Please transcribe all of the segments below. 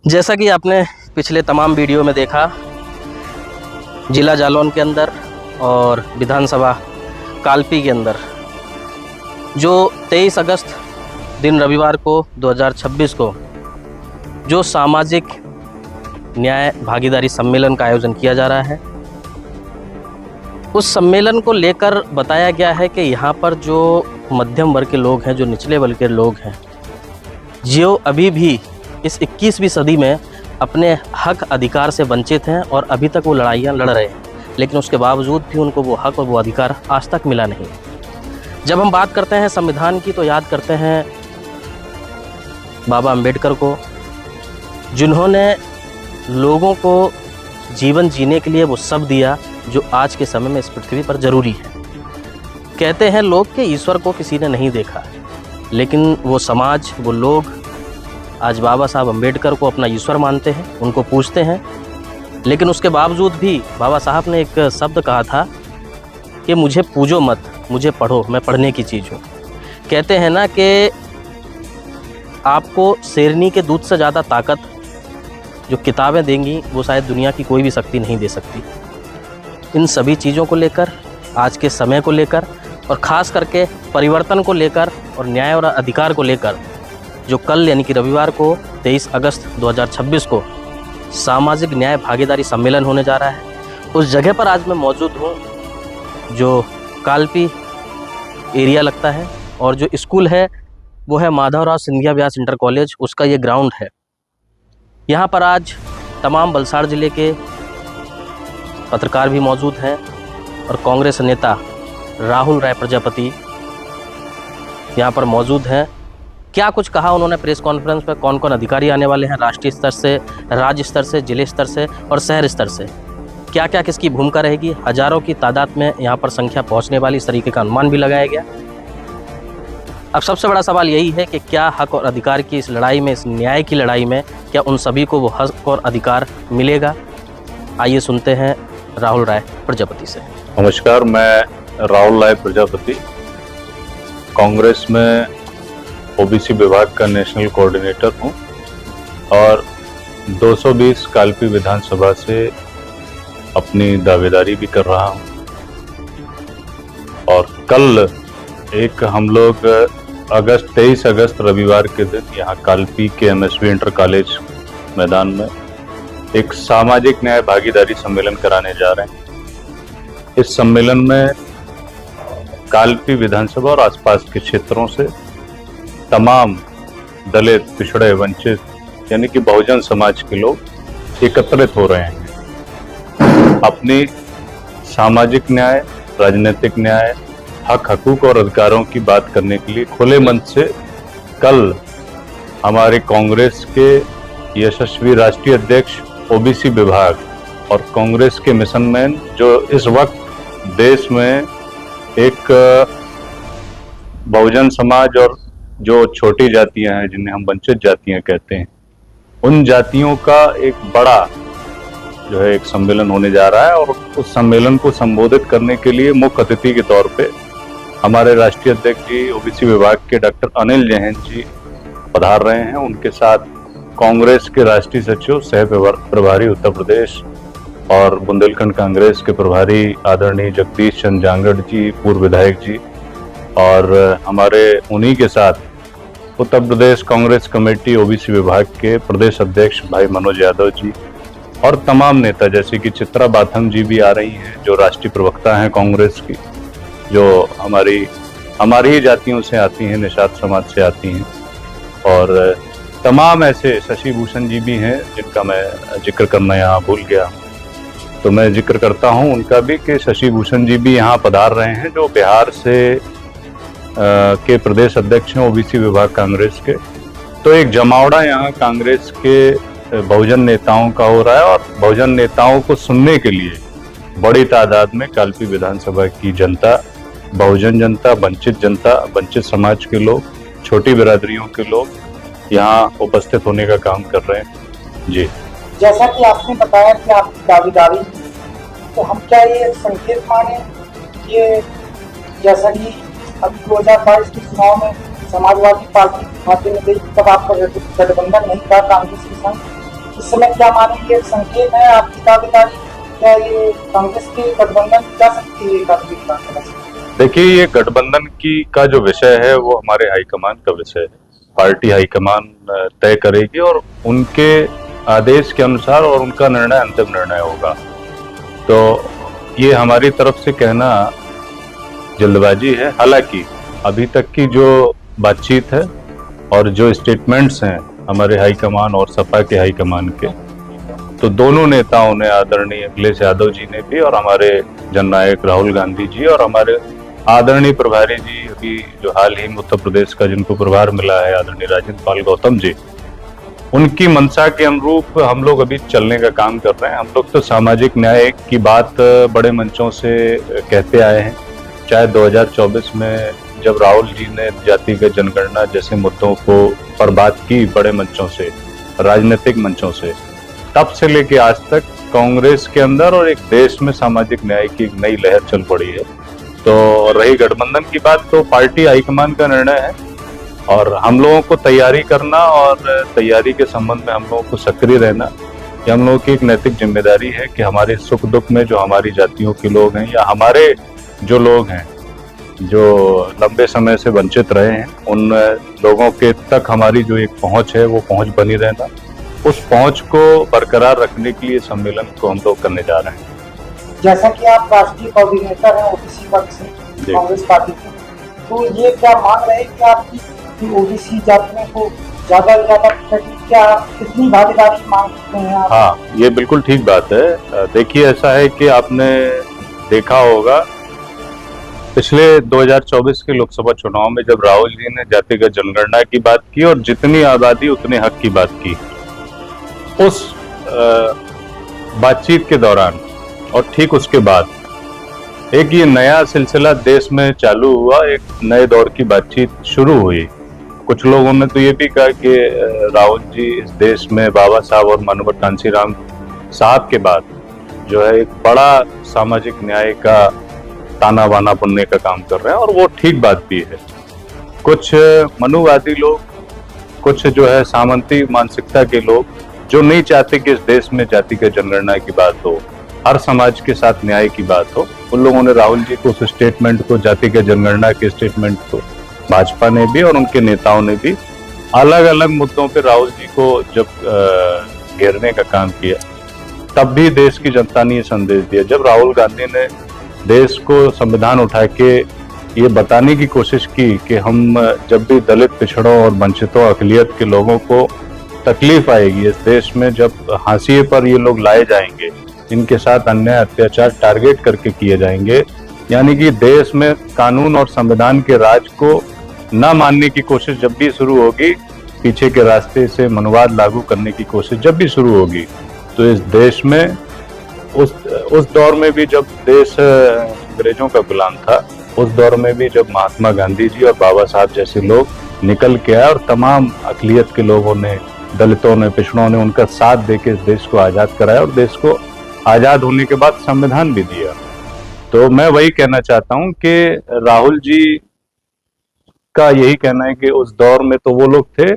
जैसा कि आपने पिछले तमाम वीडियो में देखा, जिला जालौन के अंदर और विधानसभा कालपी के अंदर जो 23 अगस्त दिन रविवार को 2026 को जो सामाजिक न्याय भागीदारी सम्मेलन का आयोजन किया जा रहा है, उस सम्मेलन को लेकर बताया गया है कि यहाँ पर जो मध्यम वर्ग के लोग हैं, जो निचले वर्ग के लोग हैं, जो अभी भी इस 21वीं सदी में अपने हक अधिकार से वंचित हैं और अभी तक वो लड़ाइयाँ लड़ रहे हैं, लेकिन उसके बावजूद भी उनको वो हक और वो अधिकार आज तक मिला नहीं। जब हम बात करते हैं संविधान की तो याद करते हैं बाबा अंबेडकर को, जिन्होंने लोगों को जीवन जीने के लिए वो सब दिया जो आज के समय में इस पृथ्वी पर ज़रूरी है। कहते हैं लोग कि ईश्वर को किसी ने नहीं देखा, लेकिन वो समाज, वो लोग आज बाबा साहब अंबेडकर को अपना ईश्वर मानते हैं, उनको पूजते हैं। लेकिन उसके बावजूद भी बाबा साहब ने एक शब्द कहा था कि मुझे पूजो मत, मुझे पढ़ो, मैं पढ़ने की चीज़ हूँ। कहते हैं ना कि आपको शेरनी के दूध से ज़्यादा ताकत जो किताबें देंगी वो शायद दुनिया की कोई भी शक्ति नहीं दे सकती। इन सभी चीज़ों को लेकर, आज के समय को लेकर और ख़ास करके परिवर्तन को लेकर और न्याय और अधिकार को लेकर जो कल यानी कि रविवार को 23 अगस्त 2026 को सामाजिक न्याय भागीदारी सम्मेलन होने जा रहा है, उस जगह पर आज मैं मौजूद हूँ जो कालपी एरिया लगता है, और जो स्कूल है वो है माधवराव सिंधिया व्यास इंटर कॉलेज, उसका ये ग्राउंड है। यहाँ पर आज तमाम वलसाड़ ज़िले के पत्रकार भी मौजूद हैं और कांग्रेस नेता राहुल राय प्रजापति यहाँ पर मौजूद हैं। क्या कुछ कहा उन्होंने प्रेस कॉन्फ्रेंस में, कौन कौन अधिकारी आने वाले हैं राष्ट्रीय स्तर से, राज्य स्तर से, जिले स्तर से और शहर स्तर से, क्या क्या किसकी भूमिका रहेगी, हज़ारों की तादाद में यहाँ पर संख्या पहुँचने वाली, इस तरीके का अनुमान भी लगाया गया। अब सबसे बड़ा सवाल यही है कि क्या हक और अधिकार की इस लड़ाई में, इस न्याय की लड़ाई में, क्या उन सभी को वो हक और अधिकार मिलेगा? आइए सुनते हैं राहुल राय प्रजापति से। नमस्कार, मैं राहुल राय प्रजापति, कांग्रेस में ओबीसी विभाग का नेशनल कोऑर्डिनेटर हूं और 220 कालपी विधानसभा से अपनी दावेदारी भी कर रहा हूं। और कल एक हम लोग 23 अगस्त रविवार के दिन यहाँ कालपी के एमएसवी इंटर कॉलेज मैदान में एक सामाजिक न्याय भागीदारी सम्मेलन कराने जा रहे हैं। इस सम्मेलन में कालपी विधानसभा और आसपास के क्षेत्रों से तमाम दलित, पिछड़े, वंचित यानी कि बहुजन समाज के लोग एकत्रित हो रहे हैं। अपनी सामाजिक न्याय, राजनीतिक न्याय, हक, हकूक और अधिकारों की बात करने के लिए खुले मन से कल हमारे कांग्रेस के यशस्वी राष्ट्रीय अध्यक्ष ओबीसी विभाग और कांग्रेस के मिशन मैन, जो इस वक्त देश में एक बहुजन समाज और जो छोटी जातियां हैं, जिन्हें हम वंचित जातियां कहते हैं, उन जातियों का एक बड़ा जो है एक सम्मेलन होने जा रहा है। और उस सम्मेलन को संबोधित करने के लिए मुख्य अतिथि के तौर पे हमारे राष्ट्रीय अध्यक्ष जी ओबीसी विभाग के डॉक्टर अनिल जैन जी पधार रहे हैं। उनके साथ कांग्रेस के राष्ट्रीय सचिव, सह प्रभारी उत्तर प्रदेश और बुंदेलखंड कांग्रेस के प्रभारी आदरणीय जगदीश चंद्र जांगड़ जी, पूर्व विधायक जी, और हमारे उन्हीं के साथ उत्तर प्रदेश कांग्रेस कमेटी ओबीसी विभाग के प्रदेश अध्यक्ष भाई मनोज यादव जी और तमाम नेता जैसे कि चित्रा बाथम जी भी आ रही हैं, जो राष्ट्रीय प्रवक्ता हैं कांग्रेस की, जो हमारी ही जातियों से आती हैं, निषाद समाज से आती हैं। और तमाम ऐसे शशि भूषण जी भी हैं जिनका मैं जिक्र करना यहाँ भूल गया, तो मैं जिक्र करता हूँ उनका भी कि शशि भूषण जी भी यहाँ पधार रहे हैं, जो बिहार से के प्रदेश अध्यक्ष हैं ओबीसी विभाग कांग्रेस के। तो एक जमावड़ा यहाँ कांग्रेस के बहुजन नेताओं का हो रहा है और बहुजन नेताओं को सुनने के लिए बड़ी तादाद में कालपी विधानसभा की जनता, बहुजन जनता, वंचित समाज के लोग, छोटी बिरादरियों के लोग यहाँ उपस्थित होने का काम कर रहे हैं। जी, जैसा कि आपने बताया कि आपकी दावेदारी, तो हम क्या ये संकेत माने, ये जैसा कि अब 2022 के चुनाव में समाजवादी पार्टी खाते में गई, तब आपका गठबंधन नहीं था कांग्रेस के संग, इस समय क्या मानेंगे, एक संकेत है आपकी दावेदारी, क्या ये कांग्रेस के गठबंधन जा सकती है कांग्रेस का? देखिए, ये गठबंधन की का जो विषय है वो हमारे हाईकमान का विषय है। पार्टी हाईकमान तय करेगी और उनके आदेश के अनुसार और उनका निर्णय अंतिम निर्णय होगा। तो ये हमारी तरफ से कहना जल्दबाजी है। हालांकि अभी तक की जो बातचीत है और जो स्टेटमेंट्स हैं हमारे हाईकमान और सपा के हाईकमान के, तो दोनों नेताओं ने, आदरणीय अखिलेश यादव जी ने भी और हमारे जननायक राहुल गांधी जी और हमारे आदरणीय प्रभारी जी अभी जो हाल ही में उत्तर प्रदेश का जिनको प्रभार मिला है, आदरणीय राजेंद्र पाल गौतम जी, उनकी मंशा के अनुरूप हम लोग अभी चलने का काम कर रहे हैं। हम लोग तो सामाजिक न्याय की बात बड़े मंचों से कहते आए हैं। चाहे 2024 में जब राहुल जी ने जातिगत जनगणना जैसे मुद्दों को पर बात की बड़े मंचों से, राजनीतिक मंचों से, तब से लेके आज तक कांग्रेस के अंदर और एक देश में सामाजिक न्याय की एक नई लहर चल पड़ी है। तो रही गठबंधन की बात, तो पार्टी हाईकमान का निर्णय है और हम लोगों को तैयारी करना और तैयारी के संबंध में हम लोगों को सक्रिय रहना, ये हम लोगों की एक नैतिक जिम्मेदारी है कि हमारे सुख दुख में जो हमारी जातियों के लोग हैं या हमारे जो लोग हैं जो लंबे समय से वंचित रहे हैं, उन लोगों के तक हमारी जो एक पहुंच है वो पहुंच बनी रहना, उस पहुंच को बरकरार रखने के लिए सम्मेलन को हम लोग करने जा रहे हैं। जैसा कि आप राष्ट्रीय कोऑर्डिनेटर हैं ओबीसी वर्ग से कांग्रेस पार्टी के, तो ये क्या मांग रहे हैं कि आपकी ओबीसी जातियों को ज्यादा से ज्यादा क्या कितनी भागीदारी मांगते हैं आप? हाँ, ये बिल्कुल ठीक बात है। देखिए, ऐसा है कि आपने देखा होगा पिछले 2024 के लोकसभा चुनाव में जब राहुल जी ने जातिगत जनगणना की बात की और जितनी आबादी उतने हक की बात की, उस बातचीत के दौरान और ठीक उसके बाद एक ये नया सिलसिला देश में चालू हुआ, एक नए दौर की बातचीत शुरू हुई। कुछ लोगों ने तो ये भी कहा कि राहुल जी इस देश में बाबा साहब और मानवता कांशीराम साहब के बाद जो है एक बड़ा सामाजिक न्याय का ताना बाना बुनने का काम कर रहे हैं, और वो ठीक बात भी है। कुछ मनुवादी लोग, कुछ जो है सामंती मानसिकता के लोग जो नहीं चाहते कि इस देश में जातिगत जनगणना की बात हो, हर समाज के साथ न्याय की बात हो, उन लोगों ने राहुल जी को उस स्टेटमेंट को, जातिगत जनगणना के स्टेटमेंट को, भाजपा ने भी और उनके नेताओं ने भी अलग अलग मुद्दों पे राहुल जी को जब घेरने का काम किया, तब भी देश की जनता ने ये संदेश दिया। जब राहुल गांधी ने देश को संविधान उठा के ये बताने की कोशिश की कि हम जब भी दलित, पिछड़ों और वंचितों, अकलियत के लोगों को तकलीफ आएगी इस देश में, जब हाशिए पर ये लोग लाए जाएंगे, इनके साथ अन्याय अत्याचार टारगेट करके किए जाएंगे, यानी कि देश में कानून और संविधान के राज को न मानने की कोशिश जब भी शुरू होगी, पीछे के रास्ते से मनुवाद लागू करने की कोशिश जब भी शुरू होगी, तो इस देश में उस दौर में भी जब देश अंग्रेजों का गुलाम था, उस दौर में भी जब महात्मा गांधी जी और बाबा साहब जैसे लोग निकल के आए और तमाम अकलियत के लोगों ने, दलितों ने, पिछड़ों ने उनका साथ देके इस देश को आजाद कराया और देश को आजाद होने के बाद संविधान भी दिया। तो मैं वही कहना चाहता हूं कि राहुल जी का यही कहना है कि उस दौर में तो वो लोग थे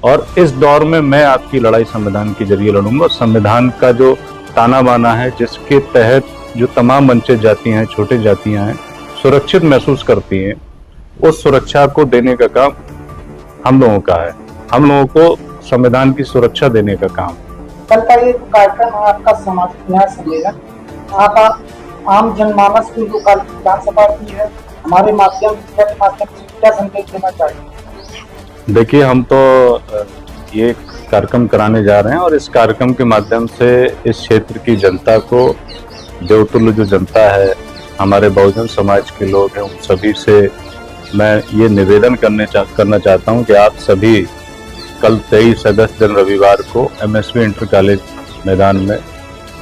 और इस दौर में मैं आपकी लड़ाई संविधान के जरिए लड़ूंगा। संविधान का जो ताना बाना है, जिसके तहत जो तमाम वंचित जातियां हैं, छोटी जातियां हैं, सुरक्षित महसूस करती हैं, उस सुरक्षा को देने का काम हम लोगों का है। हम लोगों को संविधान की सुरक्षा देने का काम। कल का ये कार्यक्रम है आपका सामाजिक न्याय सम्मेलन, आप आम जनमानस को जो विधानसभा की है, हमारे माध्यम से क्या संदेश देना चाहिए? देखिए, हम तो ये कार्यक्रम कराने जा रहे हैं और इस कार्यक्रम के माध्यम से इस क्षेत्र की जनता को, देवतुल्य जो जनता है, हमारे बहुजन समाज के लोग हैं, उन सभी से मैं ये निवेदन करना चाहता हूं कि आप सभी कल 23 अगस्त दिन रविवार को एमएसवी इंटर कॉलेज मैदान में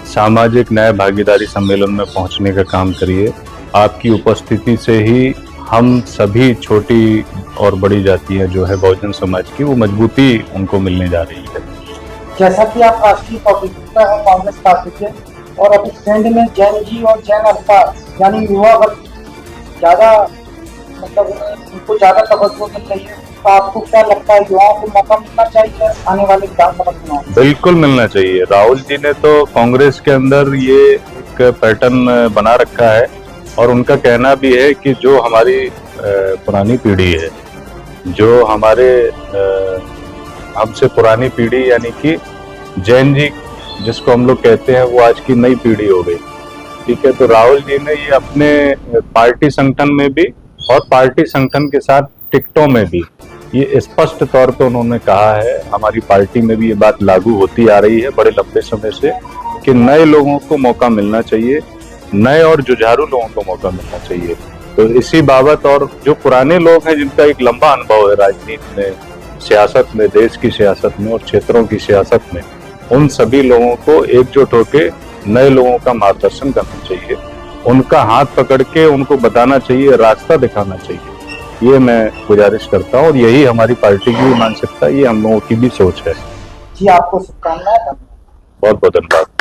सामाजिक न्याय भागीदारी सम्मेलन में पहुंचने का काम करिए। आपकी उपस्थिति से ही हम सभी छोटी और बड़ी जातियां जो है बहुजन समाज की, वो मजबूती उनको मिलने जा रही है। जैसा कि आप राष्ट्रीय कोऑर्डिनेटर हैं कांग्रेस पार्टी के, और अभी ट्रेंड में जैन जी और जैन अल्फा यानी युवा वर्ग ज्यादा मतलब उनको ज्यादा तवज्जो मिल रही है, तो आपको क्या लगता है युवाओं को मौका मिलना चाहिए आने वाले विधानसभा चुनाव में? बिल्कुल मिलना चाहिए। राहुल जी ने तो कांग्रेस के अंदर ये एक पैटर्न बना रखा है और उनका कहना भी है कि जो हमारी पुरानी पीढ़ी है, जो हमारे हमसे पुरानी पीढ़ी यानी कि जैन जी जिसको हम लोग कहते हैं, वो आज की नई पीढ़ी हो गई। ठीक है, तो राहुल जी ने ये अपने पार्टी संगठन में भी और पार्टी संगठन के साथ टिकटों में भी ये स्पष्ट तौर पे उन्होंने कहा है, हमारी पार्टी में भी ये बात लागू होती आ रही है बड़े लंबे समय से, कि नए लोगों को मौका मिलना चाहिए, नए और जुझारू लोगों को मौका मिलना चाहिए। तो इसी बाबत, और जो पुराने लोग हैं जिनका एक लंबा अनुभव है राजनीति में, सियासत में, देश की सियासत में और क्षेत्रों की सियासत में, उन सभी लोगों को एकजुट होकर नए लोगों का मार्गदर्शन करना चाहिए, उनका हाथ पकड़ के उनको बताना चाहिए, रास्ता दिखाना चाहिए। ये मैं गुजारिश करता हूँ और यही हमारी पार्टी की भी मानसिकता, ये हम लोगों की भी सोच है। जी आपको शुभकामनाएं। बहुत बहुत धन्यवाद।